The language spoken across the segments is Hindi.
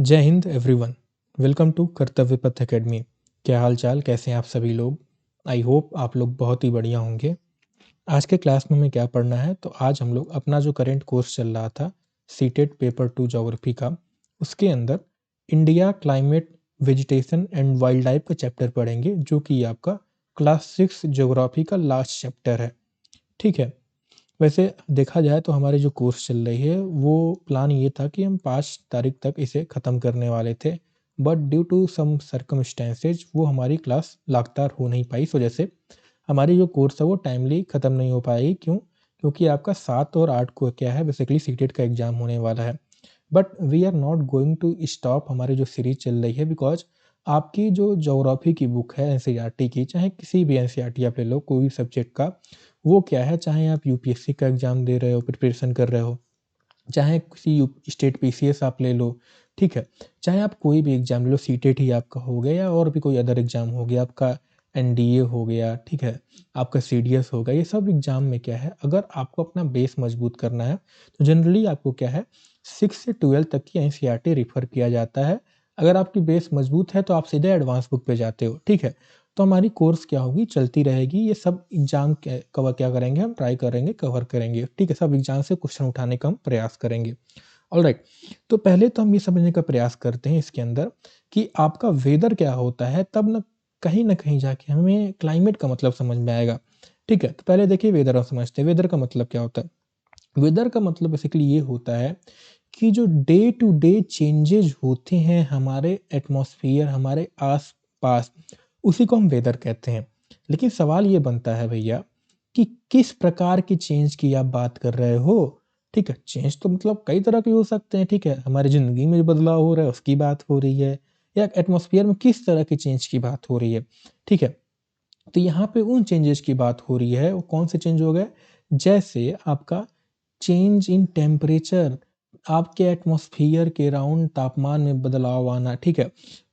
जय हिंद एवरीवन। वेलकम टू कर्तव्य पथ एकेडमी। क्या हाल चाल, कैसे हैं आप सभी लोग? आई होप आप लोग बहुत ही बढ़िया होंगे। आज के क्लास में हमें क्या पढ़ना है, तो आज हम लोग अपना जो करेंट कोर्स चल रहा था सीटेट पेपर 2 ज्योग्राफी का, उसके अंदर India climate vegetation and wild life का चैप्टर पढ़ेंगे, जो कि आपका क्लास 6 ज्योग्राफी का लास्ट चैप्टर है। ठीक है। वैसे देखा जाए तो हमारी जो कोर्स चल रही है वो प्लान ये था कि हम 5 तारीख तक इसे ख़त्म करने वाले थे, but due to some circumstances वो हमारी क्लास लगातार हो नहीं पाई। इस वजह से हमारी जो कोर्स है वो टाइमली ख़त्म नहीं हो पाएगी। क्यों? क्योंकि आपका 7 और 8 को क्या है, बेसिकली सीटेट का एग्ज़ाम होने वाला है। But we are not going to stop हमारी जो सीरीज चल रही है, बिकॉज आपकी जो ज्योग्राफी की बुक है एनसीईआरटी की, चाहे किसी भी एनसीईआरटी आप ले लो, कोई भी सब्जेक्ट का, वो क्या है, चाहे आप यूपीएससी का एग्ज़ाम दे रहे हो, प्रिपरेशन कर रहे हो, चाहे किसी स्टेट पीसीएस आप ले लो, ठीक है, चाहे आप कोई भी एग्ज़ाम ले लो, सीटेट ही आपका हो गया या और भी कोई अदर एग्ज़ाम हो गया, आपका एनडीए हो गया, ठीक है, आपका सीडीएस हो गया, ये सब एग्ज़ाम में क्या है, अगर आपको अपना बेस मजबूत करना है तो जनरली आपको क्या है 6 से 12 तक की एनसीईआरटी रेफर किया जाता है। अगर आपकी बेस मजबूत है तो आप सीधे एडवांस बुक पे जाते हो, ठीक है। तो हमारी कोर्स क्या होगी, चलती रहेगी, ये सब एग्ज़ाम कवर क्या करेंगे, हम ट्राई करेंगे, कवर करेंगे, ठीक है। सब एग्ज़ाम से क्वेश्चन उठाने का हम प्रयास करेंगे। ऑलराइट। तो पहले तो हम ये समझने का प्रयास करते हैं इसके अंदर कि आपका वेदर क्या होता है, तब न कहीं जाके हमें क्लाइमेट का मतलब समझ में आएगा, ठीक है। तो पहले देखिए वेदर हम समझते हैं, वेदर का मतलब क्या होता है। वेदर का मतलब बेसिकली ये होता है कि जो डे टू डे चेंजेज होते हैं हमारे एटमॉस्फेयर, हमारे आस-पास, उसी को हम वेदर कहते हैं। लेकिन सवाल ये बनता है भैया कि किस प्रकार की चेंज की आप बात कर रहे हो? ठीक है, चेंज तो मतलब कई तरह के हो सकते हैं, ठीक है। हमारी ज़िंदगी में जो बदलाव हो रहा है उसकी बात हो रही है, या एटमॉस्फेयर में किस तरह की चेंज की बात हो रही है, ठीक है। तो यहाँ पे उन चेंजेस की बात हो रही है, वो कौन से चेंज हो गए? जैसे आपका चेंज इन टेम्परेचर, आपके एटमॉस्फेयर के अराउंड तापमान में बदलाव आना, ठीक है।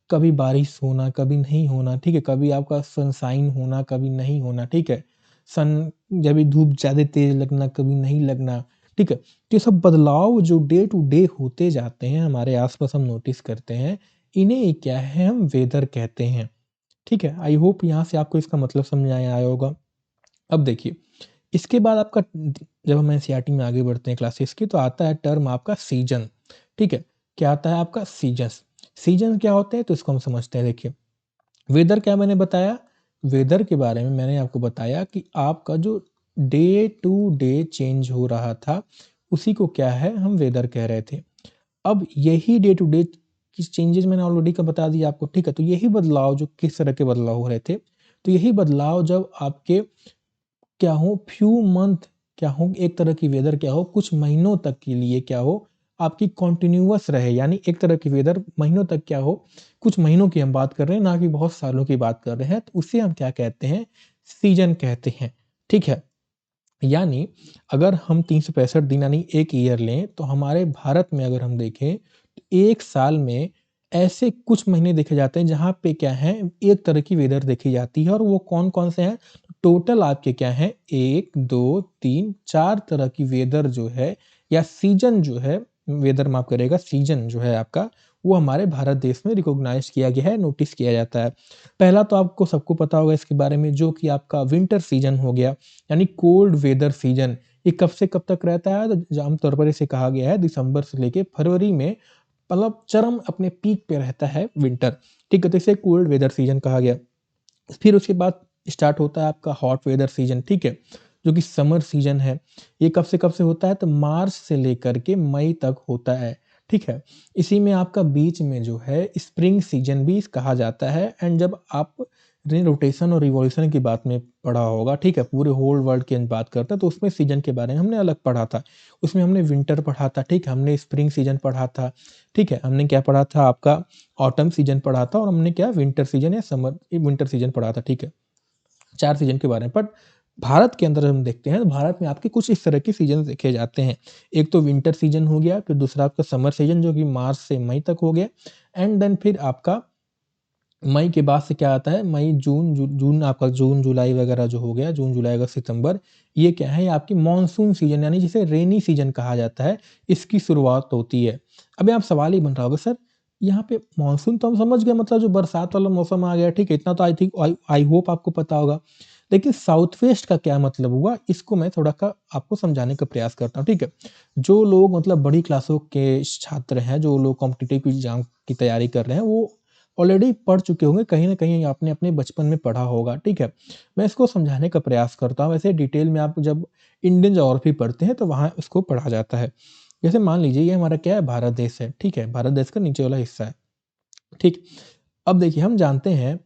कभी बारिश होना, कभी नहीं होना, ठीक है। कभी आपका सनशाइन होना, कभी नहीं होना, ठीक है। सन जब धूप ज़्यादा तेज़ लगना, कभी नहीं लगना, ठीक है। तो ये सब बदलाव जो डे टू डे होते जाते हैं हमारे आस-पास, हम नोटिस करते हैं, इन्हें क्या है, हम वेदर कहते हैं, ठीक है। आई होप यहाँ से आपको इसका मतलब समझ में आया होगा। अब देखिए, इसके बाद आपका जब हम एनसीईआरटी में आगे बढ़ते हैं क्लासेस की, तो आता है टर्म आपका सीजन, ठीक है। क्या आता है आपका? सीजन्स। सीजन क्या होते हैं, तो इसको हम समझते हैं। देखिए, वेदर क्या मैंने बताया, वेदर के बारे में मैंने आपको बताया कि आपका जो डे टू डे चेंज हो रहा था, उसी को क्या है, हम वेदर कह रहे थे। अब यही डे टू डे की चेंजेस मैंने ऑलरेडी का बता दिया आपको, ठीक है। तो यही बदलाव, जो किस तरह के बदलाव हो रहे थे, तो यही बदलाव जब आपके क्या हो, फ्यू मंथ क्या हो, एक तरह की वेदर क्या हो, कुछ महीनों तक के लिए क्या हो, आपकी कंटिन्यूअस रहे, यानी एक तरह की वेदर महीनों तक क्या हो, कुछ महीनों की हम बात कर रहे हैं, ना कि बहुत सालों की बात कर रहे हैं, तो उसे हम क्या कहते हैं, सीजन कहते हैं, ठीक है। यानी अगर हम 365 दिन यानी एक ईयर लें, तो हमारे भारत में अगर हम देखें तो एक साल में ऐसे कुछ महीने देखे जाते हैं जहाँ पे क्या है, एक तरह की वेदर देखी जाती है, और वो कौन-कौन से हैं? टोटल आपके क्या हैं, 1, 2, 3, 4 तरह की वेदर जो है, या सीज़न जो है, वेदर माफ़ करिएगा, सीज़न जो है आपका, वो हमारे भारत देश में रिकॉग्नाइज़ किया गया है, नोटिस किया जाता है। पहला तो आपको सबको पता होगा इसके बारे में, जो कि आपका विंटर सीज़न हो गया, यानी कोल्ड वेदर सीजन। ये कब से कब तक रहता है? तो आमतौर पर इसे कहा गया है दिसंबर से लेके फरवरी में, मतलब चरम अपने पीक पे रहता है विंटर, ठीक है। तो इसे कोल्ड वेदर सीजन कहा गया। फिर उसके बाद स्टार्ट होता है आपका हॉट वेदर सीजन, ठीक है, जो कि समर सीजन है। ये कब से होता है? तो मार्च से लेकर के मई तक होता है, ठीक है। इसी में आपका बीच में जो है स्प्रिंग सीजन भी कहा जाता है। एंड जब आप रोटेशन और रिवॉल्यूशन की बात में पढ़ा होगा, ठीक है, पूरे होल वर्ल्ड की बात करते हैं, तो उसमें सीजन के बारे में हमने अलग पढ़ा था। उसमें हमने विंटर पढ़ा था, ठीक है, हमने स्प्रिंग सीजन पढ़ा था, ठीक है, हमने क्या पढ़ा था, आपका ऑटम सीजन पढ़ा था, और हमने क्या विंटर सीजन या समर विंटर सीजन पढ़ा था, ठीक है। 4 सीजन के बारे में। बट भारत के अंदर हम देखते हैं, तो भारत में आपके कुछ इस तरह के सीजन देखे जाते हैं। एक तो विंटर सीजन हो गया, फिर दूसरा आपका समर सीजन, जो कि मार्च से मई तक हो गया, एंड देन फिर आपका मई के बाद से क्या आता है, मई, जून आपका जून, जुलाई वगैरह जो हो गया, जून, जुलाई, अगस्त, सितंबर, ये क्या है, ये आपकी मानसून सीजन, यानी जिसे रेनी सीजन कहा जाता है, इसकी शुरुआत होती है। अब यहाँ सवाल ये बन रहा होगा, सर यहाँ पे मानसून तो हम समझ गए, मतलब जो बरसात वाला मौसम आ गया, ठीक है, इतना तो आई थिंक आई होप आपको पता होगा। लेकिन साउथ वेस्ट का क्या मतलब हुआ, इसको मैं थोड़ा-सा आपको समझाने का प्रयास करता हूँ, ठीक है? जो लोग मतलब बड़ी क्लासों के छात्र हैं, जो लोग कॉम्पिटिटिव एग्ज़ाम की तैयारी कर रहे हैं, वो ऑलरेडी पढ़ चुके होंगे, कहीं न कहीं आपने अपने बचपन में पढ़ा होगा, ठीक है? मैं इसको समझाने का प्रयास करता हूँ, वैसे डिटेल में आप जब इंडियन ज्योग्राफी पढ़ते हैं, तो वहाँ इसको पढ़ा जाता है। जैसे मान लीजिए ये हमारा क्या है, भारत देश है, ठीक है? भारत देश का नीचे वाला हिस्सा है, ठीक? अब देखिए हम जानते हैं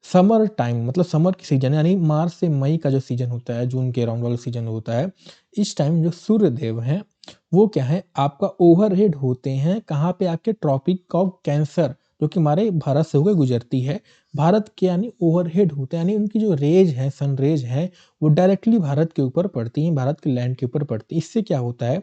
समर टाइम, मतलब समर की सीज़न यानी मार्च से मई का जो सीज़न होता है, जून के अराउंड वाला सीज़न होता है, इस टाइम जो सूर्य देव हैं, वो क्या है, आपका ओवरहेड होते हैं, कहाँ पे, आपके ट्रॉपिक ऑफ कैंसर, जो कि हमारे भारत से होकर गुजरती है। भारत के यानी ओवरहेड होते हैं, यानी उनकी जो रेज़ हैं, सन रेज़ हैं, वो डायरेक्टली भारत के ऊपर पड़ती हैं, भारत के लैंड के ऊपर पड़ती हैं। इससे क्या होता है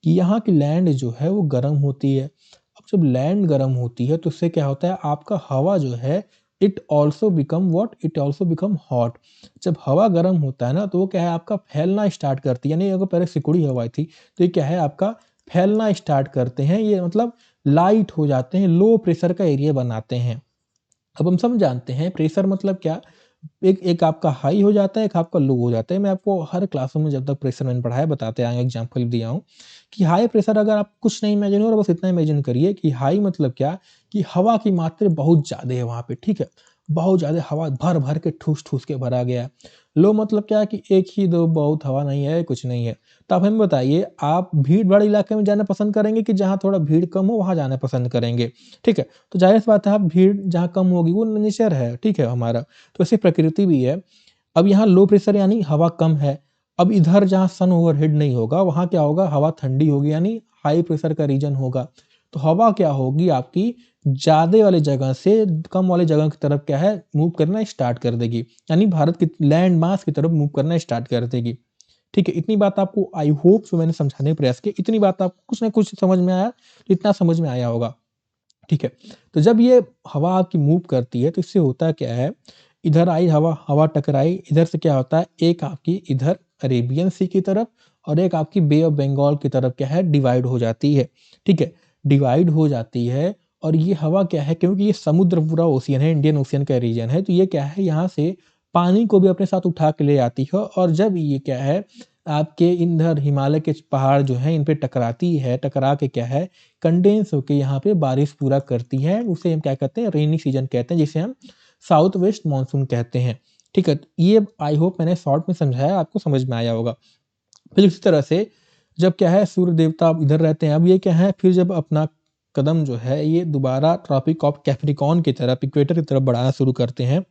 कि यहाँ की लैंड जो है वो गर्म होती है। अब जब लैंड गर्म होती है तो उससे क्या होता है, आपका हवा जो है it also become what, it also become hot. जब हवा गर्म होता है ना तो वो क्या है, आपका फैलना स्टार्ट करती है, यानी अगर पहले सिकुड़ी हवा थी तो ये क्या है, आपका फैलना स्टार्ट करते हैं, ये मतलब लाइट हो जाते हैं, लो प्रेशर का एरिया बनाते हैं। अब हम सब जानते हैं प्रेशर मतलब क्या, एक एक आपका हाई हो जाता है, एक आपका लो हो जाता है। मैं आपको हर क्लासों में जब तक प्रेशर मैंने पढ़ाया बताते आए हैं, एग्जाम्पल दिया हूँ कि हाई प्रेशर अगर आप कुछ नहीं इमेजिन हो रहा, बस इतना इमेजिन करिए कि हाई मतलब क्या, कि हवा की मात्रा बहुत ज़्यादा है वहाँ पे, ठीक है? बहुत ज़्यादा हवा भर-भर के ठूस-ठूस के भरा गया है। लो मतलब क्या है कि एक ही 2 बहुत हवा नहीं है, कुछ नहीं है। तो आप हमें बताइए, आप भीड़-भाड़ इलाके में जाना पसंद करेंगे कि जहाँ थोड़ा भीड़ कम हो वहाँ जाना पसंद करेंगे? ठीक है? तो ज़ाहिर-सी बात है, आप भीड़ जहाँ कम होगी वो नेचर है, ठीक है हमारा। तो ऐसे प्रकृति भी है। अब यहाँ लो प्रेशर यानी हवा कम है। अब इधर जहाँ सन ओवरहेड नहीं होगा, वहाँ क्या होगा, हवा ठंडी होगी, यानी हाई प्रेशर का रीजन होगा। तो हवा क्या होगी आपकी, ज़्यादा वाली जगह से कम वाली जगह की तरफ क्या है, मूव करना स्टार्ट कर देगी। यानी भारत की लैंड मास की तरफ मूव करना स्टार्ट कर देगी। ठीक है? इतनी बात आपको आई होप जो मैंने समझाने का प्रयास किया, इतनी बात आपको कुछ न कुछ समझ में आया, तो इतना समझ में आया होगा। ठीक है? तो जब ये हवा आपकी मूव करती है तो इससे होता क्या है, इधर आई हवा, हवा टकराई, इधर से क्या होता है, एक आपकी इधर अरेबियन सी की तरफ और एक आपकी बे ऑफ बंगाल की तरफ क्या है, डिवाइड हो जाती है। ठीक है? डिवाइड हो जाती है और ये हवा क्या है, क्योंकि ये समुद्र पूरा ओशियन है, इंडियन ओशियन का रीजन है, तो ये क्या है, यहाँ से पानी को भी अपने साथ उठा के ले आती है और जब ये क्या है, आपके इधर हिमालय के पहाड़ जो हैं इन पे टकराती है, टकरा के क्या है, कंडेंस होके यहाँ पे बारिश पूरा करती है, उसे हम क्या कहते हैं, रेनी सीजन कहते हैं, जिसे हम साउथ वेस्ट मानसून कहते हैं। ठीक है? ये आई होप मैंने शॉर्ट में समझाया, आपको समझ में आया होगा। फिर इसी तरह से जब क्या है, सूर्य देवता अब इधर रहते हैं, अब ये क्या है, फिर जब अपना कदम जो है ये दोबारा ट्रॉपिक ऑफ कैप्रिकॉर्न की तरफ, इक्वेटर की तरफ बढ़ाना शुरू करते हैं,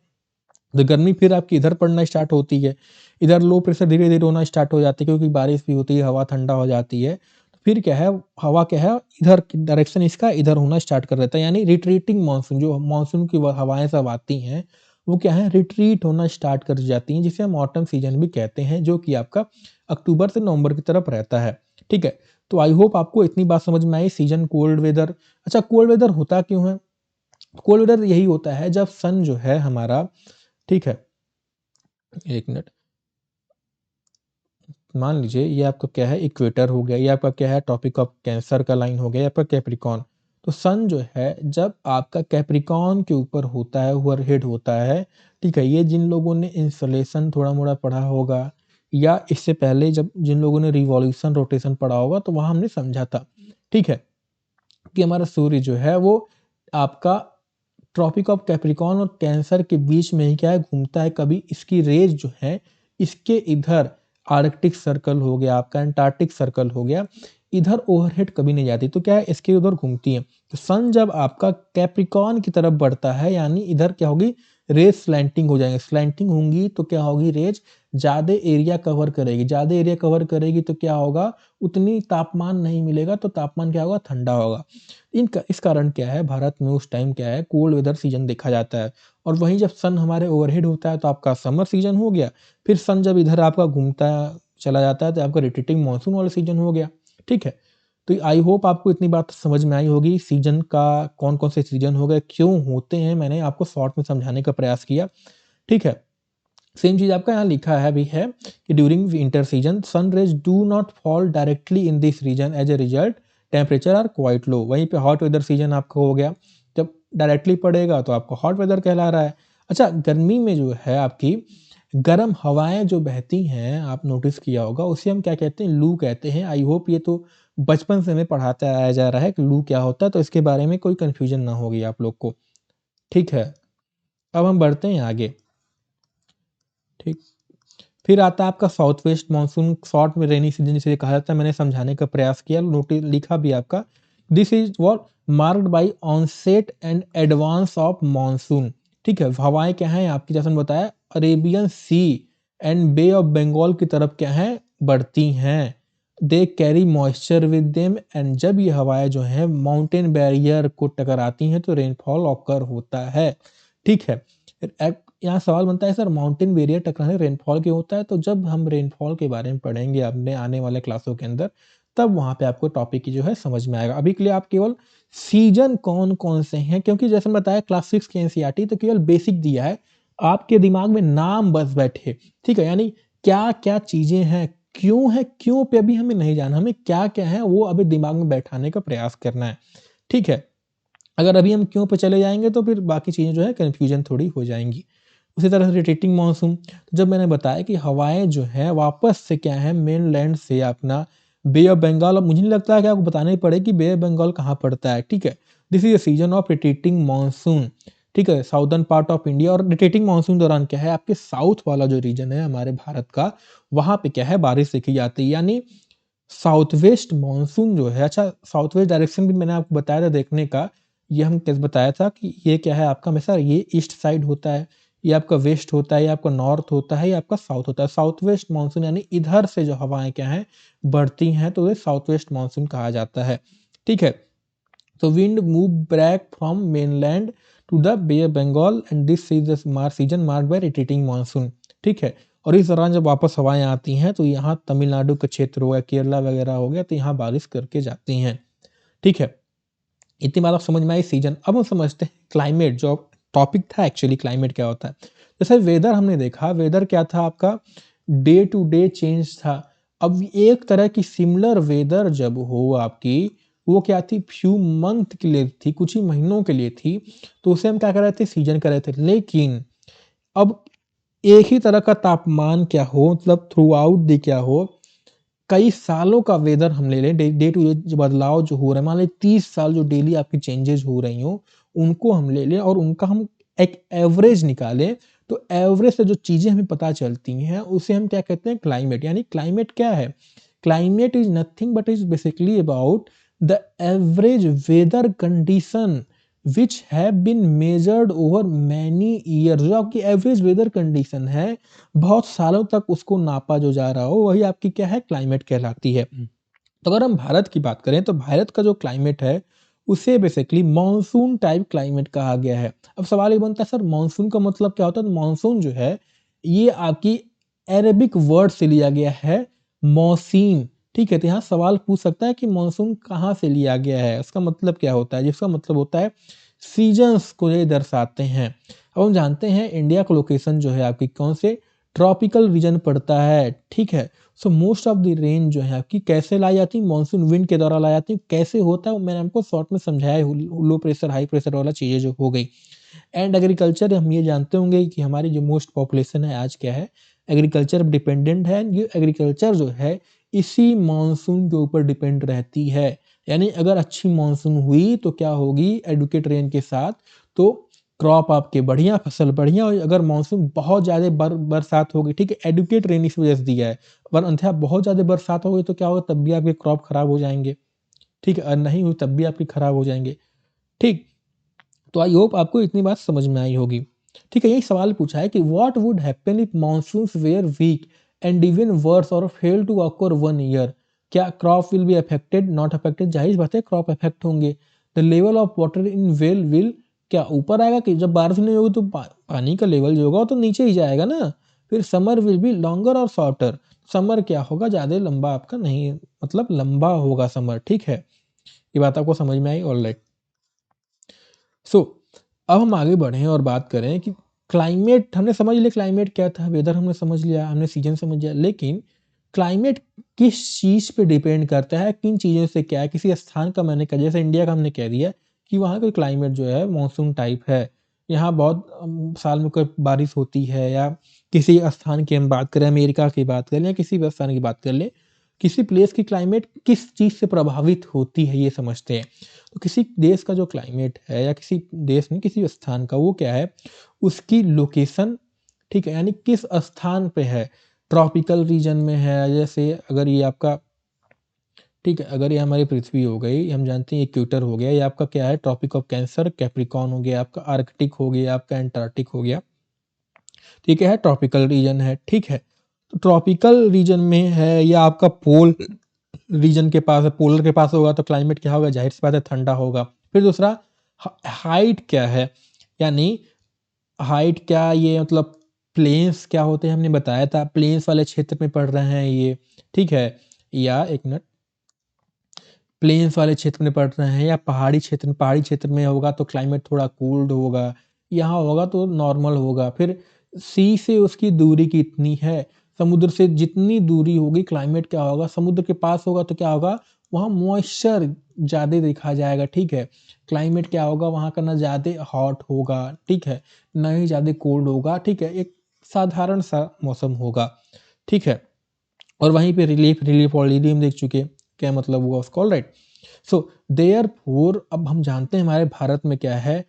तो गर्मी फिर आपकी इधर पड़ना स्टार्ट होती है। इधर लो प्रेशर धीरे-धीरे होना स्टार्ट हो जाती है, क्योंकि बारिश भी होती है, हवा ठंडा हो जाती है। फिर क्या है, हवा क्या है, इधर की डायरेक्शन इसका इधर होना स्टार्ट कर देता है, यानी रिट्रीटिंग मानसून, जो मानसून की व हवाएँ सब आती हैं, वो क्या है, रिट्रीट होना स्टार्ट कर जाती हैं, जिसे हम ऑटम सीजन भी कहते हैं, जो कि आपका अक्टूबर से नवंबर की तरफ रहता है। ठीक है? तो आई होप आपको इतनी बात समझ में आई, सीज़न, कोल्ड वेदर। अच्छा, कोल्ड वेदर होता क्यों है? कोल्ड वेदर यही होता है जब सन जो है हमारा, ठीक है? 1 मिनट। मान लीजिए ये आपका क्या है, इक्वेटर हो गया, ये आपका क्या है, ट्रॉपिक ऑफ कैंसर का लाइन हो गया, ये आपका कैप्रिकॉर्न। तो सन जो है जब आपका कैप्रिकॉर्न के ऊपर होता है, ओवरहेड होता है, ठीक है? ये जिन लोगों ने इंसोलेशन थोड़ा-मोड़ा पढ़ा होगा या इससे पहले जब जिन लोगों ने रिवॉल्यूशन रोटेशन पढ़ा होगा, तो वहाँ हमने समझा था, ठीक है? कि हमारा सूर्य जो है वो आपका ट्रॉपिक ऑफ कैप्रिकॉर्न और कैंसर के बीच में ही क्या है, घूमता है। कभी इसकी रेज जो है इसके इधर आर्कटिक सर्कल हो गया, आपका अंटार्कटिक सर्कल हो गया, इधर ओवरहेड कभी नहीं जाती, तो क्या है, इसके उधर घूमती है। तो सन जब आपका कैप्रिकॉर्न की तरफ बढ़ता है, यानी इधर क्या होगी, रेज स्लैंटिंग हो जाएंगे, स्लैंटिंग होंगी तो क्या होगी, रेज ज़्यादा एरिया कवर करेगी, ज़्यादा एरिया कवर करेगी तो क्या होगा, उतनी तापमान नहीं मिलेगा, तो तापमान क्या होगा, ठंडा होगा। इस कारण क्या है, भारत में उस टाइम क्या है, कोल्ड वेदर सीजन देखा जाता है। और वहीं जब सन हमारे ओवरहेड होता है तो आपका समर सीजन हो गया, फिर सन जब इधर आपका घूमता चला जाता है तो आपका रोटेटिंग मानसून वाला सीजन हो गया। ठीक है? तो आई होप आपको इतनी बात समझ में आई होगी, सीजन का कौन-कौन से सीजन हो गए, क्यों होते हैं, मैंने आपको शॉर्ट में समझाने का प्रयास किया। ठीक है? सेम चीज़ आपका यहाँ लिखा है भी है कि during winter season sun rays do not fall directly in this region, as a result temperature are quite low. वहीं पे हॉट वेदर सीजन आपका हो गया, जब डायरेक्टली पड़ेगा तो आपको हॉट वेदर कहला रहा है। अच्छा, गर्मी में जो है आपकी गर्म हवाएं जो बहती हैं, आप नोटिस किया होगा, उसे हम क्या कहते हैं, लू कहते हैं। आई होप ये तो बचपन से हमें पढ़ाता आया जा रहा है कि लू क्या होता है, तो इसके बारे में कोई कंफ्यूजन ना होगी आप लोग को। ठीक है, अब हम बढ़ते हैं आगे। ठीक, फिर आता है आपका साउथ वेस्ट मानसून, शॉर्ट में रेनी सीजन जिसे कहा जाता है। मैंने समझाने का प्रयास किया, नोटिस लिखा भी आपका। This is what marked by onset and advance of monsoon. ठीक है, हवाएं क्या हैं आपकी, जैसे मैंने बताया, Arabian Sea and Bay of Bengal की तरफ क्या है, बढ़ती हैं। They carry moisture with them, and जब ये हवाएं जो हैं माउंटेन बैरियर को टकराती हैं तो रेनफॉल ऑकर होता है। ठीक है, यहाँ सवाल बनता है, सर माउंटेन बैरियर टकराने रेनफॉल क्यों होता है? तो जब हम रेनफॉल के बारे में पढ़ेंगे अपने आने वाले क्लासों के अंदर, तब वहाँ पे आपको टॉपिक की जो है समझ में आएगा। अभी के लिए आप केवल सीजन कौन कौन से हैं, क्योंकि जैसे मैं बताया क्लास 6 की एनसीईआरटी तो केवल बेसिक दिया है, आपके दिमाग में नाम बस बैठे। ठीक है, यानी क्या क्या चीजें हैं, क्यों है, क्यों पे अभी हमें नहीं जाना, हमें क्या क्या है वो अभी दिमाग में बैठाने का प्रयास करना है। ठीक है, अगर अभी हम क्यों पे चले जाएंगे तो फिर बाकी चीजें जो है कंफ्यूजन थोड़ी हो जाएंगी। उसी तरह से रोटेटिंग मानसून, तो जब मैंने बताया कि हवाएं जो हैं वापस से क्या है, मेनलैंड से अपना बे ऑफ बंगाल, अब मुझे नहीं लगता है कि आपको बताना ही पड़े कि बे ऑफ बंगाल कहाँ पड़ता है। ठीक है, this is a season of rotating monsoon. ठीक है, साउदर्न पार्ट ऑफ इंडिया, और रोटेटिंग मानसून दौरान क्या है, आपके साउथ वाला जो रीजन है हमारे भारत का, वहां पे क्या है, बारिश देखी जाती है। यानी साउथ वेस्ट मानसून जो है, अच्छा साउथ वेस्ट डायरेक्शन भी मैंने आपको बताया था देखने का। ये हम कैसे बताया था कि ये क्या है आपका, हमेशा ये ईस्ट साइड होता है, ये आपका वेस्ट होता है, ये आपका नॉर्थ होता है, ये आपका साउथ होता है। साउथ वेस्ट मानसून यानी इधर से जो हवाएं क्या हैं बढ़ती हैं, तो ये साउथ वेस्ट मानसून कहा जाता है। ठीक है, तो wind move back from mainland to the Bay of Bengal, and this is the season marked by rotating monsoon. ठीक है, और इस दौरान जब वापस हवाएं आती हैं तो यहाँ तमिलनाडु का क्षेत्र हो गया, केरला वगैरह हो गया, तो यहाँ बारिश करके जाती हैं। ठीक है, इतनी बात आप समझ में आई सीजन। अब हम समझते हैं क्लाइमेट, जो टॉपिक था एक्चुअली क्लाइमेट क्या होता है। जैसे वेदर हमने देखा, वेदर क्या था आपका, डे टू डे चेंज था। अब एक तरह की सिमिलर वेदर जब हो आपकी, वो क्या थी, फ्यू मंथ के लिए थी, कुछ ही महीनों के लिए थी, तो उसे हम क्या कर रहे थे, सीजन कर रहे थे। लेकिन अब एक ही तरह का तापमान क्या हो, मतलब थ्रू आउट दी क्या हो, कई सालों का वेदर हम ले लें, डे टू डे जो बदलाव जो हो रहा है, मान लीजिए 30 साल जो डेली आपकी चेंजेस हो रही हो, उनको हम ले लें और उनका हम एक एवरेज निकालें, तो एवरेज से जो चीजें हमें पता चलती हैं उसे हम क्या कहते हैं, क्लाइमेट। यानी क्लाइमेट क्या है, climate is nothing but is basically about the average weather condition which have been measured over many year. जो आपकी एवरेज वेदर कंडीशन है, बहुत सालों तक उसको नापा जो जा रहा हो, वही आपकी क्या है, क्लाइमेट कहलाती है। तो अगर हम भारत की बात करें तो भारत का जो क्लाइमेट है उसे बेसिकली मानसून टाइप क्लाइमेट कहा गया है। अब सवाल ये बनता है, सर मानसून का मतलब क्या होता है? तो मानसून जो है ये आपकी अरेबिक वर्ड से लिया गया है, मौसीम। ठीक है, तो यहाँ सवाल पूछ सकता है कि मानसून कहाँ से लिया गया है, उसका मतलब क्या होता है? जिसका मतलब होता है सीजन्स को ये दर्शाते हैं। अब हम जानते हैं इंडिया का लोकेशन जो है आपकी कौन से ट्रॉपिकल रीजन पड़ता है। ठीक है, so most of the rain जो है आपकी कैसे लाई जाती है, मानसून विंड के द्वारा लाई जाती है। कैसे होता है मैंने आपको शॉर्ट में समझाया है, लो प्रेशर हाई प्रेशर वाला चीजें जो हो गई। एंड एग्रीकल्चर, हम ये जानते होंगे कि हमारी जो मोस्ट पॉपुलेशन है आज क्या है, एग्रीकल्चर डिपेंडेंट है। ये एग्रीकल्चर जो है इसी मानसून के ऊपर डिपेंड रहती है। यानी अगर अच्छी मानसून हुई तो क्या होगी, एडुकेट रेन के साथ, तो क्रॉप आपके बढ़िया, फसल बढ़िया। और अगर मानसून बहुत ज़्यादा बरसात होगी, ठीक है, एडुकेट रेन इस वजह से दिया है, पर अन्यथा बहुत ज़्यादा बरसात हो गई तो क्या होगा, तब भी आपके क्रॉप खराब हो जाएंगे। ठीक है, और नहीं हुई तब भी आपकी खराब हो जाएंगे। ठीक, तो आई होप आपको इतनी बात समझ में आई होगी। ठीक है, यही सवाल पूछा है कि what would happen if monsoons were weak and even worse or fail to occur one year. क्या crop will be affected, not affected? जाहिर बात है क्रॉप अफेक्ट होंगे। The level of water in well will, क्या ऊपर आएगा? कि जब बारिश नहीं होगी तो पानी का लेवल जो होगा वो तो नीचे ही जाएगा ना। फिर समर विल बी लॉन्गर और शॉर्टर, समर क्या होगा, ज़्यादा लंबा आपका नहीं, मतलब लंबा होगा समर। ठीक है, ये बात आपको समझ में आई, ऑलराइट। सो अब हम आगे बढ़ें और बात करें कि क्लाइमेट हमने समझ लिया, क्लाइमेट क्या था, वेदर हमने समझ लिया, हमने सीजन समझ लिया, लेकिन क्लाइमेट किस चीज़ पे डिपेंड करता है, किन चीज़ों से क्या है, किसी स्थान का मैंने कहा जैसे इंडिया का हमने कह दिया कि वहाँ का क्लाइमेट जो है मानसून टाइप है। यहाँ बहुत साल में कोई बारिश होती है या किसी स्थान की हम बात करें, अमेरिका की बात करें या किसी भी स्थान की बात कर लें, किसी प्लेस की क्लाइमेट किस चीज़ से प्रभावित होती है ये समझते हैं। तो किसी देश का जो क्लाइमेट है या किसी देश में किसी स्थान का वो क्या है, उसकी लोकेशन, ठीक है? यानी किस स्थान पे है, ट्रॉपिकल रीजन में है जैसे अगर ये आपका, ठीक है, अगर ये हमारी पृथ्वी हो गई, हम जानते हैं इक्वेटर हो गया, ये आपका क्या है ट्रॉपिक ऑफ कैंसर, कैप्रिकॉर्न हो गया, आपका आर्कटिक हो गया, आपका एंटार्क्टिक हो गया, ठीक है, ट्रॉपिकल रीजन है, ठीक है। तो ट्रॉपिकल रीजन में है या आपका पोल रीजन के पास है, पोलर के पास होगा तो क्लाइमेट क्या होगा, ज़ाहिर सी बात है ठंडा होगा। फिर दूसरा हाइट क्या है, यानी हाइट क्या ये मतलब प्लेन्स क्या होते हैं हमने बताया था, प्लेन्स वाले क्षेत्र में पड़ रहे हैं ये, ठीक है? या एक मिनट, प्लेन्स वाले क्षेत्र में पड़ रहे हैं या पहाड़ी क्षेत्र में होगा तो क्लाइमेट थोड़ा कोल्ड होगा, यहाँ होगा तो नॉर्मल होगा। फिर सी से उसकी दूरी कितनी है, समुद्र से जितनी दूरी होगी क्लाइमेट क्या होगा, समुद्र के पास होगा तो क्या होगा, वहाँ मॉइस्चर ज़्यादा देखा जाएगा, ठीक है? क्लाइमेट क्या होगा वहाँ का, ना ज़्यादा हॉट होगा, ठीक है? ना ही ज़्यादा कोल्ड होगा, ठीक है? एक साधारण सा मौसम होगा, ठीक है? और वहीं पे रिलीफ ऑलरेडी हम देख चुके हैं, क्या मतलब हुआ उसका, ऑलराइट। सो देयरफॉर अब हम जानते हैं हमारे भारत में क्या है,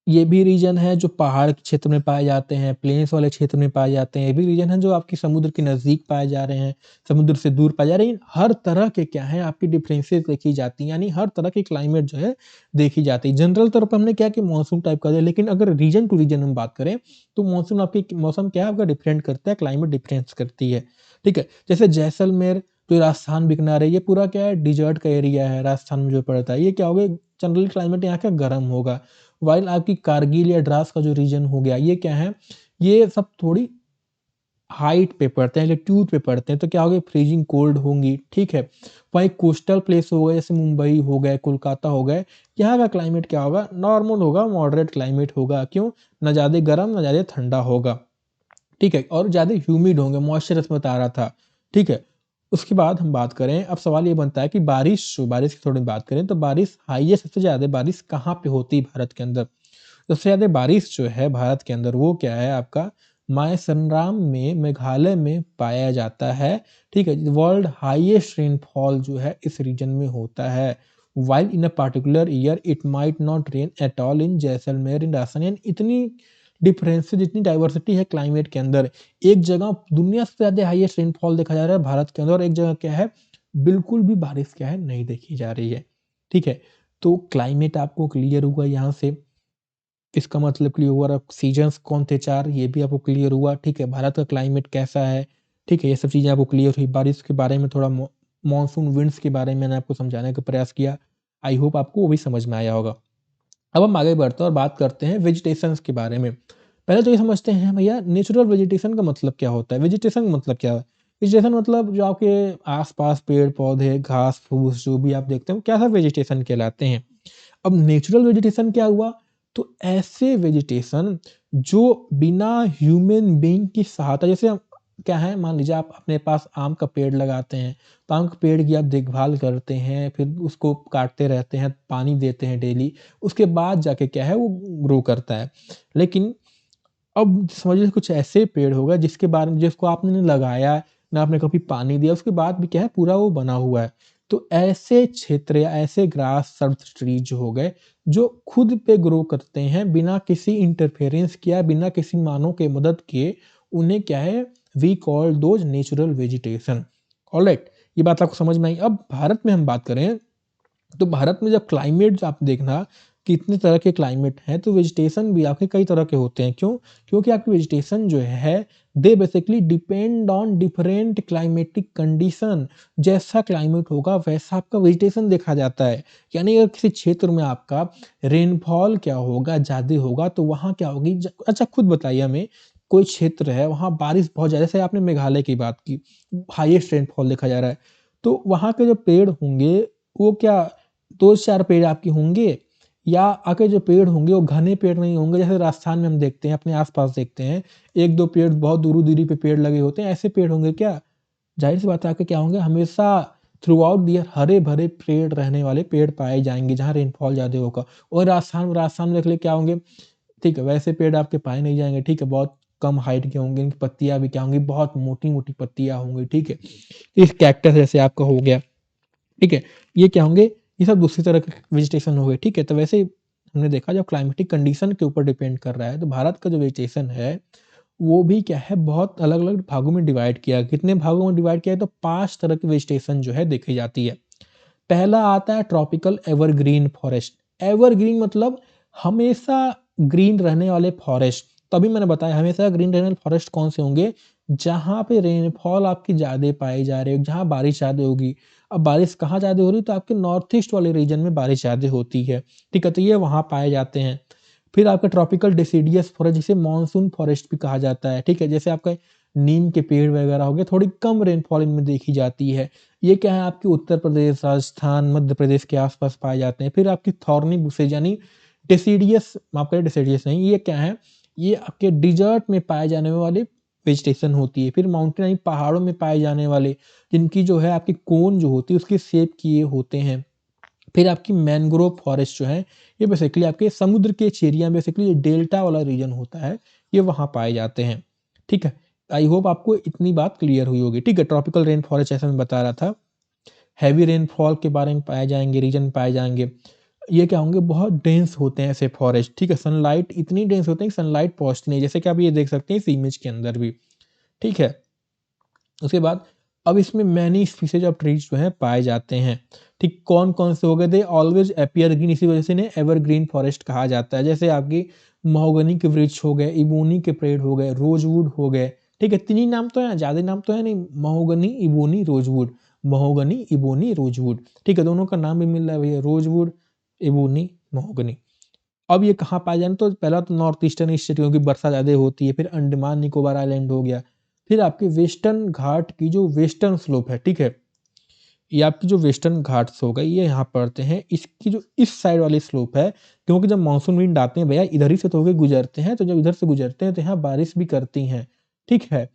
ये भी रीजन है जो पहाड़ के क्षेत्र में पाए जाते हैं, प्लेन्स वाले क्षेत्र में पाए जाते हैं, ये भी रीजन है जो आपकी समुद्र के नज़दीक पाए जा रहे हैं, समुद्र से दूर पाए जा रहे हैं। हर तरह के क्या है आपकी डिफरेंसेस देखी जाती हैं, यानी हर तरह की क्लाइमेट जो है देखी जाती है। जनरल तौर पर हमने क्या कि मानसून टाइप का दिया, लेकिन अगर रीजन टू रीजन हम बात करें तो मानसून आपकी मौसम क्या है आपका डिफरेंट करता है, क्लाइमेट डिफरेंस करती है, ठीक है? जैसे जैसलमेर जो राजस्थान भी किनारे, ये पूरा क्या है डिजर्ट का एरिया है, राजस्थान में जो पड़ता है, ये क्या होगा जनरली क्लाइमेट यहाँ का गर्म होगा। वाइल आपकी कारगिल या द्रास का जो रीजन हो गया, ये क्या है, ये सब थोड़ी हाइट पे पड़ते हैं, एल्टीट्यूड पे पड़ते हैं, तो क्या होगा फ्रीजिंग कोल्ड होंगी, ठीक है? वहीं कोस्टल प्लेस हो गए जैसे मुंबई हो गए, कोलकाता हो गए, यहाँ का क्लाइमेट क्या होगा, नॉर्मल होगा, मॉडरेट क्लाइमेट होगा। क्यों? ना ज़्यादा गर्म ना ज़्यादा ठंडा होगा, ठीक है? और ज़्यादा ह्यूमिड होंगे, मॉइस्चर इसमें बता रहा था, ठीक है? उसके बाद हम बात करें, अब सवाल ये बनता है कि बारिश की थोड़ी बात करें तो बारिश हाईएस्ट सबसे ज़्यादा बारिश कहाँ पे होती है भारत के अंदर? सबसे ज़्यादा बारिश जो है भारत के अंदर वो क्या है आपका, मायसनराम में मेघालय में पाया जाता है, ठीक है? वर्ल्ड हाईएस्ट रेनफॉल जो है इस रीजन में होता है। While in a particular year it might not rain at all in Jaisalmer in Rajasthan, यानी इतनी डिफरेंसेस, इतनी डाइवर्सिटी है क्लाइमेट के अंदर। एक जगह दुनिया से ज़्यादा हाईएस्ट रेनफॉल देखा जा रहा है भारत के अंदर, और एक जगह क्या है बिल्कुल भी बारिश क्या है नहीं देखी जा रही है, ठीक है? तो क्लाइमेट आपको क्लियर हुआ यहाँ से, इसका मतलब क्लियर हुआ, अब सीज़न्स कौन थे 4 ये भी आपको क्लियर हुआ, ठीक है? भारत का क्लाइमेट कैसा है, ठीक है? ये सब चीज़ें आपको क्लियर हुई। बारिश के बारे में थोड़ा मॉनसून विंड्स के बारे में मैंने आपको समझाने का प्रयास किया। आई होप आपको वो भी समझ में आया होगा। अब हम आगे बढ़ते हैं और बात करते हैं वेजिटेशंस के बारे में। पहले तो ये समझते हैं भैया नेचुरल वेजिटेशन का मतलब क्या होता है? वेजिटेशन का मतलब क्या है? वेजिटेशन मतलब जो आपके आस-पास पेड़-पौधे, घास-फूस जो भी आप देखते हो, क्या सब वेजिटेशन कहलाते हैं। अब नेचुरल वेजिटेशन क्या हुआ? तो ऐसे वेजिटेशन जो बिना ह्यूमन बीइंग की सहायता, जैसे क्या है मान लीजिए आप अपने पास आम का पेड़ लगाते हैं, तो आम के पेड़ की आप देखभाल करते हैं, फिर उसको काटते रहते हैं, पानी देते हैं डेली, उसके बाद जाके क्या है वो ग्रो करता है। लेकिन अब समझिए कुछ ऐसे पेड़ होगा जिसके बारे में जिसको आपने ना लगाया, ना आपने कभी पानी दिया, उसके बाद भी क्या है पूरा वो बना हुआ है। तो ऐसे क्षेत्र या ऐसे ग्रास सर्द ट्रीज जो हो गए, जो खुद पे ग्रो करते हैं बिना किसी इंटरफेरेंस किया, बिना किसी मानव के मदद किए, उन्हें क्या है we call those natural vegetation. Alright, ये बात आपको समझ में आई। अब भारत में हम बात करें तो भारत में जब क्लाइमेट आप देखना कितने तरह के क्लाइमेट हैं, तो वेजिटेशन भी आपके कई तरह के होते हैं। क्यों? क्योंकि आपकी वेजिटेशन जो है they basically depend on different climatic condition. जैसा क्लाइमेट होगा वैसा आपका वेजिटेशन देखा जाता है। यानी अगर किसी क्षेत्र में आपका रेनफॉल क्या होगा, ज़्यादा होगा तो वहाँ क्या होगी अच्छा खुद बताइए हमें, कोई क्षेत्र है वहाँ बारिश बहुत ज़्यादा, जैसे आपने मेघालय की बात की, हाईएस्ट रेनफॉल देखा जा रहा है, तो वहाँ के जो पेड़ होंगे वो क्या 2-4 पेड़ आपके होंगे, या आपके जो पेड़ होंगे वो घने पेड़ नहीं होंगे, जैसे राजस्थान में हम देखते हैं, अपने आस-पास देखते हैं, 1-2 पेड़ बहुत दूरी-दूरी पे पेड़ लगे होते हैं, ऐसे पेड़ होंगे क्या? ज़ाहिर सी बात है आपके क्या होंगे, हमेशा थ्रू आउट द ईयर हरे-भरे पेड़ रहने वाले पेड़ पाए जाएँगे जहाँ रेनफॉल ज़्यादा होगा। और राजस्थान में देख लिए क्या होंगे, ठीक है, वैसे पेड़ आपके पाए नहीं जाएँगे, ठीक है, बहुत कम हाइट के होंगे, इनकी पत्तियाँ भी क्या होंगी, बहुत मोटी-मोटी पत्तियाँ होंगी, ठीक है। इस कैक्टस जैसे आपका हो गया, ठीक है, ये क्या होंगे, ये सब दूसरी तरह के वेजिटेशन हो गए, ठीक है। तो वैसे ही हमने देखा जब क्लाइमेटिक कंडीशन के ऊपर डिपेंड कर रहा है, तो भारत का जो वेजिटेशन है, वो भी क्या है, बहुत अलग-अलग भागों में डिवाइड किया है। कितने भागों में डिवाइड किया है, तो 5 तरह की वेजिटेशन जो है देखी जाती है। पहला आता है ट्रॉपिकल एवरग्रीन फॉरेस्ट। एवरग्रीन मतलब हमेशा ग्रीन रहने वाले फॉरेस्ट। तभी मैंने बताया हमेशा ग्रीन रहने वाले फॉरेस्ट कौन से होंगे, जहाँ पे रेनफॉल आपकी ज़्यादा पाई जा रही है, जहाँ बारिश ज़्यादा होगी। अब बारिश कहाँ ज़्यादा हो रही है, तो आपके नॉर्थ ईस्ट वाले रीजन में बारिश ज़्यादा होती है, ठीक है, तो ये वहाँ पाए जाते हैं। फिर आपका ट्रॉपिकल डिसिडियस फॉरेस्ट, जिसे मानसून फॉरेस्ट भी कहा जाता है, ठीक है, जैसे आपका नीम के पेड़ वगैरह हो गए, थोड़ी कम रेनफॉल इनमें देखी जाती है। ये क्या है, आपके उत्तर प्रदेश, राजस्थान, मध्य प्रदेश के आस-पास पाए जाते हैं। फिर आपकी थॉर्नी बुशेज यानी डेसिडियस, माफ़ करें डेसिडियस नहीं, ये क्या है, ये आपके डिज़र्ट में पाए जाने वाले वेजिटेशन होती है। फिर माउंटेन यानी पहाड़ों में पाए जाने वाले, जिनकी जो है आपकी कोन जो होती है उसके शेप की ये होते हैं। फिर आपकी मैंग्रोव फॉरेस्ट जो है, ये बेसिकली आपके समुद्र के इस एरिया में, बेसिकली ये डेल्टा वाला रीजन होता है, ये वहाँ पाए जाते हैं, ठीक है। आई होप आपको इतनी बात क्लियर हुई होगी, ठीक है। ट्रॉपिकल रेन फॉरेस्ट जैसा मैं बता रहा था, हैवी रेनफॉल के बारे में पाए जाएँगे, रीजन पाए जाएँगे। ये क्या होंगे, बहुत डेंस होते हैं ऐसे फॉरेस्ट, ठीक है। सनलाइट इतनी डेंस होते हैं कि सनलाइट पहुँचती नहीं है, जैसे कि आप ये देख सकते हैं इस इमेज के अंदर भी, ठीक है। उसके बाद अब इसमें मैनी स्पीशीज ऑफ ट्रीज जो हैं पाए जाते हैं, ठीक। कौन-कौन से हो गए, दे ऑलवेज अपीयर ग्रीन, इसी वजह से इन्हें एवरग्रीन फॉरेस्ट कहा जाता है। जैसे आपकी महोगनी के वृक्ष हो गए, इबोनी के पेड़ हो गए, रोज़वुड हो गए, ठीक है। 3 ही नाम तो हैं, ज़्यादा नाम तो है नहीं, mahogany, ebony, rosewood. Mahogany, ebony, rosewood, ठीक है, दोनों का नाम भी मिल रहा है भैया, रोज़वुड, इबोनी, महोगनी। अब ये कहाँ पाए जाएँ, तो पहला तो नॉर्थ ईस्टर्न स्टेट क्योंकि वर्षा ज़्यादा होती है, फिर अंडमान निकोबार आइलैंड हो गया, फिर आपके वेस्टर्न घाट की जो वेस्टर्न स्लोप है, ठीक है, ये आपकी जो वेस्टर्न घाट्स हो गए, ये यहाँ पड़ते हैं। इसकी जो इस साइड वाली स्लोप है, क्योंकि जब मानसून विंड आते हैं भैया इधर ही से तो होके गुजरते हैं, तो जब इधर से गुजरते हैं तो यहाँ बारिश भी करती हैं, ठीक है।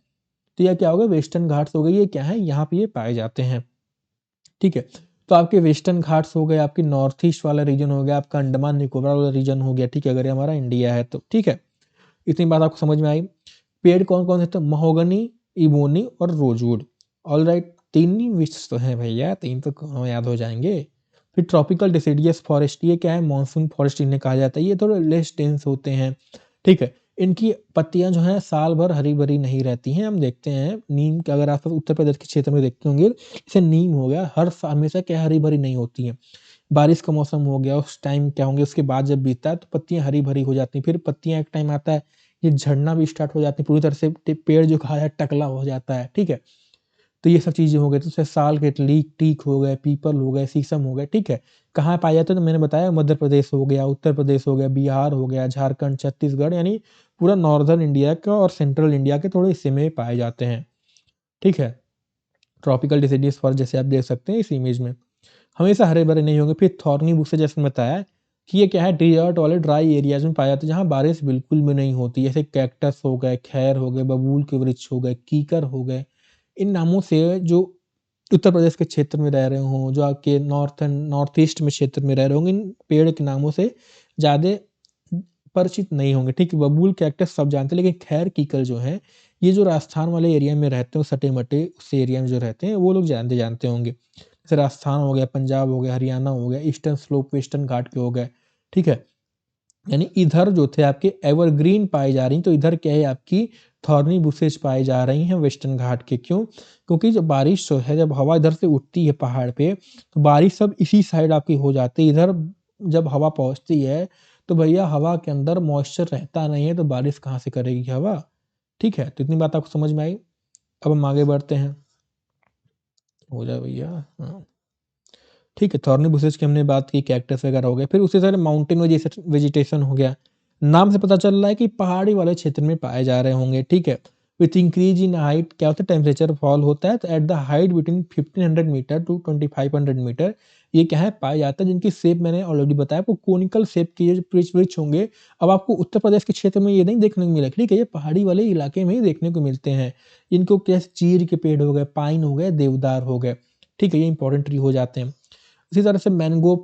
तो यह क्या होगा, वेस्टर्न घाट्स हो गए, ये क्या है, यहाँ पे ये पाए जाते हैं, ठीक है। तो आपके वेस्टर्न घाट्स हो गए, आपकी नॉर्थ ईस्ट वाला रीजन हो गया, आपका अंडमान निकोबार वाला रीजन हो गया, ठीक है, अगर ये हमारा इंडिया है तो, ठीक है। इतनी बात आपको समझ में आई। पेड़ कौन-कौन से, तो महोगनी, इबोनी और रोज़वुड। ऑलराइट, 3 ही विच तो हैं भैया, 3 तो कहाँ याद हो जाएँगे। फिर ट्रॉपिकल डिसिडियस फॉरेस्ट, ये क्या है, मानसून फॉरेस्ट इन्हें कहा जाता है। ये थोड़े लेस डेंस होते हैं, ठीक है। इनकी पत्तियाँ जो हैं साल भर हरी-भरी नहीं रहती हैं। हम देखते हैं नीम के, अगर आप उत्तर प्रदेश के क्षेत्र में देखते होंगे, जैसे नीम हो गया, हर स हमेशा क्या हरी-भरी नहीं होती हैं। बारिश का मौसम हो गया, उस टाइम क्या होंगे, उसके बाद जब बीतता है तो पत्तियाँ हरी-भरी हो जाती हैं। फिर पत्तियाँ एक टाइम आता है, ये झड़ना भी स्टार्ट हो जाती है, पूरी तरह से पेड़ जो कहा जाए टकला हो जाता है, ठीक है। तो ये सब चीज़ें हो गई, तो जैसे साल के टीक हो गए, पीपल हो गए, शीशम हो गए, ठीक है। कहाँ पाए जाते हैं, तो मैंने बताया मध्य प्रदेश हो गया, उत्तर प्रदेश हो गया, बिहार हो गया, झारखंड, छत्तीसगढ़, यानी पूरा नॉर्दर्न इंडिया का और सेंट्रल इंडिया के थोड़े हिस्से में पाए जाते हैं, ठीक है। ट्रॉपिकल डिसीडियस फॉरेस्ट जैसे आप देख सकते हैं इस इमेज में, हमेशा हरे-भरे नहीं होंगे। फिर थॉर्नी बुशेज जैसे बताया कि ये क्या है, डेज़र्ट वाले ड्राई एरियाज़ में पाया जाता है, जहाँ बारिश बिल्कुल भी नहीं होती। जैसे कैक्टस हो गए, खैर हो गए, बबूल के वृक्ष हो गए, कीकर हो गए। इन नामों से जो उत्तर प्रदेश के क्षेत्र में रह रहे हों, जो आपके नॉर्थ ईस्ट में क्षेत्र में रह रहे होंगे, इन पेड़ के नामों से ज़्यादा परिचित नहीं होंगे, ठीक है। बबूल, कैक्टस सब जानते हैं, लेकिन खैर, कीकल जो है, ये जो राजस्थान वाले एरिया में रहते हैं, सटे-मटे उस एरिया में जो रहते हैं, वो लोग जानते जानते होंगे। जैसे राजस्थान हो गया, पंजाब हो गया, हरियाणा हो गया, ईस्टर्न स्लोप, वेस्टर्न घाट के हो गए, ठीक है। यानी इधर जो थे आपके एवरग्रीन पाई जा रही, तो इधर क्या है, आपकी थॉर्नी बुशेज पाई जा रही हैं वेस्टर्न घाट के। क्यों? क्योंकि जब बारिश जो है, जब हवा इधर से उठती है पहाड़ पे, तो बारिश सब इसी साइड आपकी हो जाती है। इधर जब हवा पहुँचती है, तो भैया हवा के अंदर मॉइस्चर रहता नहीं है, तो बारिश कहाँ से करेगी हवा, ठीक है। तो इतनी बात आपको समझ में आई। अब हम आगे बढ़ते हैं। हो जाए भैया, हाँ। ठीक है, थॉर्नी बुशेज की हमने बात की, कैक्टस वगैरह हो गए, फिर उसी तरह माउंटेन वेजिटेशन हो गया। नाम से पता चल रहा है कि पहाड़ी वाले क्षेत्र में पाए जा रहे होंगे, ठीक है। विथ इंक्रीज इन हाइट क्या होता है, टेम्परेचर फॉल होता है। तो at the height between 1500 metre to 2500 metre ये क्या है पाया जाता है, जिनकी शेप मैंने ऑलरेडी बताया, आपको कोनिकल शेप के जो वृक्ष होंगे। अब आपको उत्तर प्रदेश के क्षेत्र में ये नहीं देखने को मिलेगा, ठीक है, ये पहाड़ी वाले इलाके में ही देखने को मिलते हैं। इनको कैसे चीड़ के पेड़ हो गए, पाइन हो गए, देवदार हो गए, ठीक है, ये इंपॉर्टेंट ट्री हो जाते हैं। इसी तरह से मैंग्रोव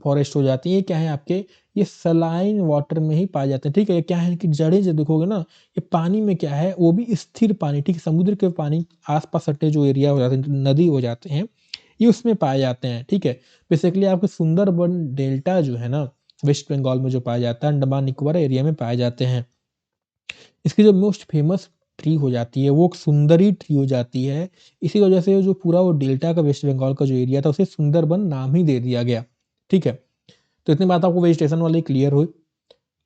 फॉरेस्ट हो जाती है, ये क्या है आपके, ये सलाइन वाटर में ही पाए जाते हैं, ठीक है। ये क्या है कि जड़ें जो देखोगे ना, ये पानी में क्या है, वो भी स्थिर पानी, ठीक है, समुद्र के पानी आसपास सटे जो एरिया हो जाते हैं, नदी हो जाते हैं, ये उसमें पाए जाते हैं, ठीक है। बेसिकली आपके सुंदरबन डेल्टा जो है ना, वेस्ट बंगाल में जो पाया जाता है, अंडमान निकोबार एरिया में पाए जाते हैं। इसकी जो मोस्ट फेमस ट्री हो जाती है वो सुंदरी ट्री हो जाती है। इसी वजह से जो पूरा वो डेल्टा का वेस्ट बंगाल का जो एरिया था उसे सुंदरबन नाम ही दे दिया गया, ठीक है। तो इतनी बात आपको वेजिटेशन वाली क्लियर हुई।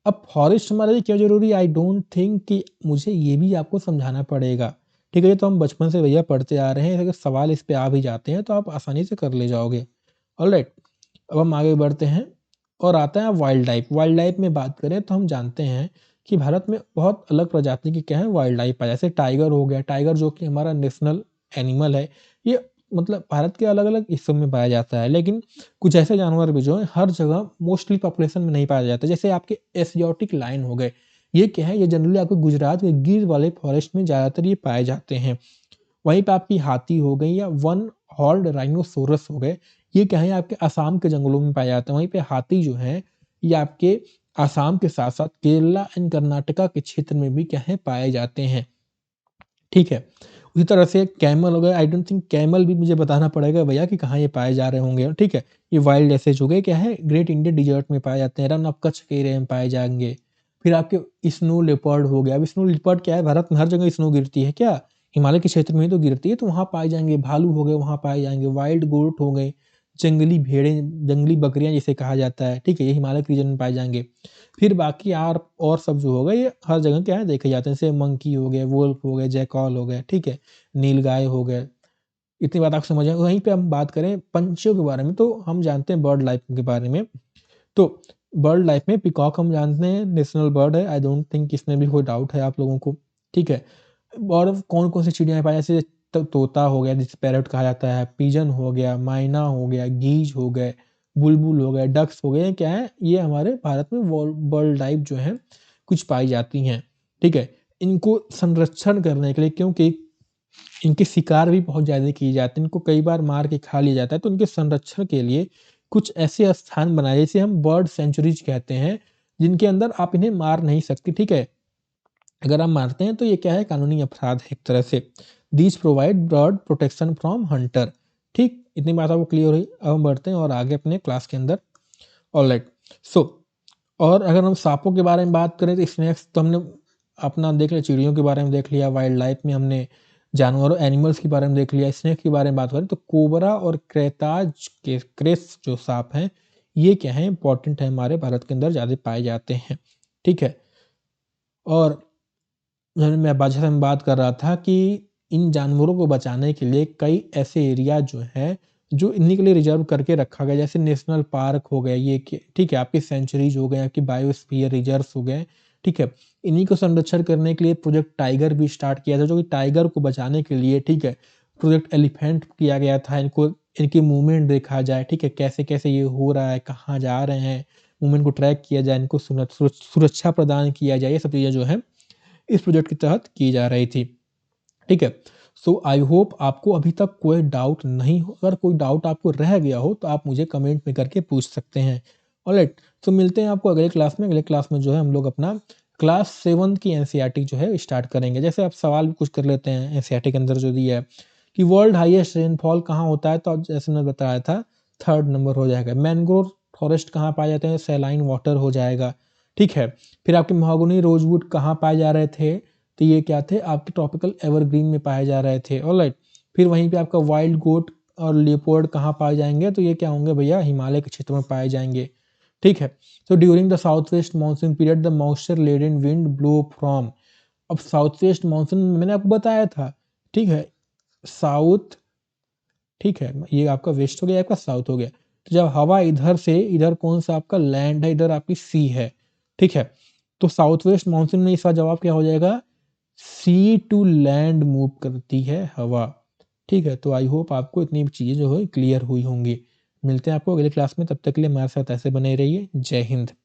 अब फॉरेस्ट हमारे लिए क्यों जरूरी, आई डोंट थिंक कि मुझे ये भी आपको समझाना पड़ेगा, ठीक है। ये तो हम बचपन से भैया पढ़ते आ रहे हैं, अगर सवाल इस पे आ भी जाते हैं तो आप आसानी से कर ले जाओगे। ऑलराइट, अब हम आगे बढ़ते हैं और आता है वाइल्ड लाइफ। वाइल्ड लाइफ में बात करें तो हम जानते हैं कि भारत में बहुत अलग प्रजाति की क्या है वाइल्ड लाइफ है। जैसे टाइगर हो गया, टाइगर जो कि हमारा नेशनल एनिमल है, ये मतलब भारत के अलग अलग हिस्सों में पाया जाता है। लेकिन कुछ ऐसे जानवर भी जो है हर जगह मोस्टली पॉपुलेशन में नहीं पाया जाता, जैसे आपके एशियोटिक लायन हो गए, ये क्या है, ये जनरली आपके गुजरात के गिर वाले फॉरेस्ट में ज़्यादातर ये पाए जाते हैं। वहीं पे आपकी हाथी हो गई या वन हॉर्न्ड राइनोसोरस हो गए, ये क्या है आपके असम के जंगलों में पाए जाते हैं। वहीं पे हाथी जो है ये आपके असम के साथ साथ केरला एंड कर्नाटका के क्षेत्र में भी क्या है पाए जाते हैं, ठीक है। उसी तरह से कैमल हो गया, आई डोंट थिंक कैमल भी मुझे बताना पड़ेगा भैया कि कहाँ ये पाए जा रहे होंगे, ठीक है। ये वाइल्ड एसेज हो गए, क्या है, ग्रेट इंडियन डिजर्ट में पाए जाते हैं, रन ऑफ कच्छ के एरिया में पाए जाएंगे। फिर आपके स्नो लेपर्ड हो गया। अब स्नो लेपर्ड क्या है, भारत में हर जगह स्नो गिरती है क्या, हिमालय के क्षेत्र में ही तो गिरती है, तो वहाँ पाए जाएंगे। भालू हो गए, वहाँ पाए जाएंगे। वाइल्ड गोट हो गए, जंगली भेड़ें, जंगली बकरियां जिसे कहा जाता है, ठीक है, ये हिमालय के रीजन में पाए जाएंगे। फिर बाकी यार और सब जो होगा ये हर जगह क्या है देखे जाते हैं, जैसे मंकी हो गए, वुल्फ हो गए, जैकॉल हो गए, ठीक है, नीलगाय हो गए। इतनी बात आप समझ आए। वहीं पे हम बात करें पंछियों के बारे में तो हम जानते हैं बर्ड लाइफ के बारे में। तो बर्ड लाइफ में पिकॉक हम जानते हैं नेशनल बर्ड है, आई डोंट थिंक इसमें भी कोई डाउट है आप लोगों को, ठीक है। और कौन कौन सी चिड़ियाँ पाई, जैसे तोता हो गया जिसे पैरट कहा जाता है, पिजन हो गया, मैना हो गया, गीज हो गए, बुलबुल हो गए, डक्स हो गए, क्या है ये हमारे भारत में बर्ड लाइफ जो है कुछ पाई जाती हैं, ठीक है। इनको संरक्षण करने के लिए, क्योंकि इनके शिकार भी बहुत ज़्यादा किए जाते हैं, इनको कई बार मार के खा लिया जाता है, तो इनके संरक्षण के लिए कुछ ऐसे स्थान बनाए जिसे हम बर्ड सेंचुरीज कहते हैं, जिनके अंदर आप इन्हें मार नहीं सकते, ठीक है। अगर आप मारते हैं तो ये क्या है कानूनी अपराध है एक तरह से। These provide bird protection from Hunter, ठीक, इतनी बात आपको क्लियर हुई। अब हम बढ़ते हैं और आगे अपने क्लास के अंदर। ऑलराइट, सो और अगर हम सांपों के बारे में बात करें तो स्नेक्स तो हमने अपना देख लिया, चिड़ियों के बारे में देख लिया, वाइल्ड लाइफ में हमने जानवरों एनिमल्स के बारे में देख लिया। स्नेक के बारे में बात करें तो कोबरा और क्रेताज के क्रेस जो सांप हैं ये क्या है इंपॉर्टेंट है, हमारे भारत के अंदर ज़्यादा पाए जाते हैं, ठीक है। और मैं जैसे मैं बात कर रहा था कि इन जानवरों को बचाने के लिए कई ऐसे एरिया जो हैं जो इन्हीं के लिए रिजर्व करके रखा गया, जैसे नेशनल पार्क हो गए ये ठीक है, आपकी सेंचुरीज हो गए, आपकी बायोस्फीयर रिजर्व्स हो गए, ठीक है। इन्हीं को संरक्षण करने के लिए प्रोजेक्ट टाइगर भी स्टार्ट किया था, जो कि टाइगर को बचाने के लिए, ठीक है, प्रोजेक्ट एलिफेंट किया गया था। इनको इनकी मूवमेंट देखा जाए, ठीक है, कैसे कैसे ये हो रहा है, कहाँ जा रहे हैं, मूवमेंट को ट्रैक किया जाए, इनको सुरक्षा प्रदान किया जाए, ये सब चीज़ें जो है इस प्रोजेक्ट के तहत की जा रही थी, ठीक है। सो आई होप आपको अभी तक कोई डाउट नहीं हो। अगर कोई डाउट आपको रह गया हो तो आप मुझे कमेंट में करके पूछ सकते हैं। ऑलराइट, तो मिलते हैं आपको अगले क्लास में। अगले क्लास में जो है हम लोग अपना क्लास 7 की एनसीईआरटी जो है स्टार्ट करेंगे। जैसे आप सवाल भी कुछ कर लेते हैं एनसीईआरटी के अंदर जो दिया है कि वर्ल्ड हाईएस्ट रेनफॉल कहाँ होता है, तो जैसे मैंने बताया था 3rd नंबर हो जाएगा। मैंग्रोव फॉरेस्ट कहाँ पाए जाते हैं, सैलाइन वाटर हो जाएगा, ठीक है। फिर आपके महोगनी रोजवुड कहाँ पाए जा रहे थे, तो ये क्या थे आपके ट्रॉपिकल एवरग्रीन में पाए जा रहे थे, ऑलराइट। फिर वहीं पे आपका वाइल्ड गोट और लेपर्ड कहाँ पाए जाएंगे, तो ये क्या होंगे भैया हिमालय के क्षेत्र में पाए जाएंगे, ठीक है। तो during the south west monsoon period the moisture laden wind blow from, अब साउथ वेस्ट मानसून मैंने आपको बताया था, ठीक है, साउथ, ठीक है, ये आपका वेस्ट हो गया, आपका साउथ हो गया। तो जब हवा इधर से, इधर कौन सा आपका लैंड है, इधर आपकी सी है, ठीक है, तो साउथ वेस्ट मानसून में इसका जवाब क्या हो जाएगा, सी टू लैंड मूव करती है हवा। ठीक है, तो आई होप आपको इतनी चीज़ें जो है क्लियर हुई होंगी। मिलते हैं आपको अगली क्लास में, तब तक के लिए हमारे साथ ऐसे बने रहिए। जय हिंद।